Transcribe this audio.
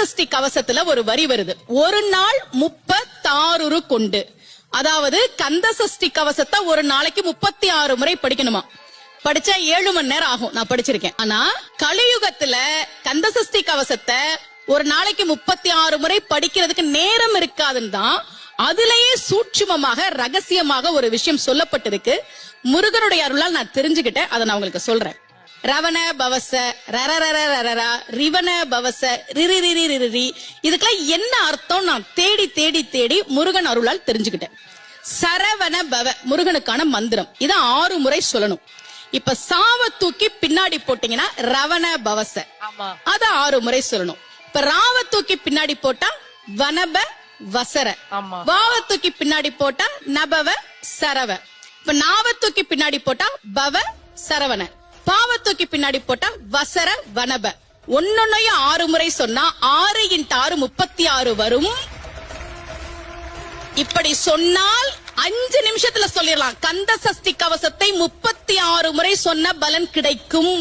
சஷ்டி கவசத்துல ஒரு வரி வருது, ஒரு நாள் 36 கொண்டு. அதாவது கந்த சஷ்டி கவசத்தை ஒரு நாளைக்கு 36 முறை படிக்கணுமா. படிச்சா 7 மணி நேரம் ஆகும். நான் படிச்சிருக்கேன். ஆனா கலியுகத்துல கந்த சஷ்டி கவசத்தை ஒரு நாளைக்கு 36 முறை படிக்கிறதுக்கு நேரம் இருக்காதுன்னு தான் அதுலயே சூட்சுமமாக ரகசியமாக ஒரு விஷயம் சொல்லப்பட்டிருக்கு. முருகனுடைய அருளால் நான் தெரிஞ்சுக்கிட்டேன். அதை நான் உங்களுக்கு சொல்றேன். ரவண பவச ரரரரரரரா ரிவண பவச ரிரிரிரிரிரி, இதுக்கெல்லாம் என்ன அர்த்தம் நான் தேடி தேடி தேடி முருகன் அருளால் தெரிஞ்சுக்கிட்டேன். சரவண பவ முருகனுக்கான மந்திரம். இதை 6 முறை சொல்லணும். இப்ப சாவ தூக்கி பின்னாடி போட்டீங்கன்னா ரவண பவச, அத 6 முறை சொல்லணும். இப்ப ராவ தூக்கி பின்னாடி போட்டா வனப வசர, வாவ தூக்கி பின்னாடி போட்டா நபவ சரவ, இப்ப நாவ தூக்கி பின்னாடி போட்டா பவ சரவண, பாவ தூக்கி பின்னாடி போட்டா வசர வனப. ஒன்னொன்னையும் 6 முறை சொன்னா 6 × 6 36 வரும். இப்படி சொன்னால் 5 நிமிஷத்துல சொல்லிடலாம். கந்த சஷ்டி கவசத்தை 36 முறை சொன்ன பலன் கிடைக்கும்.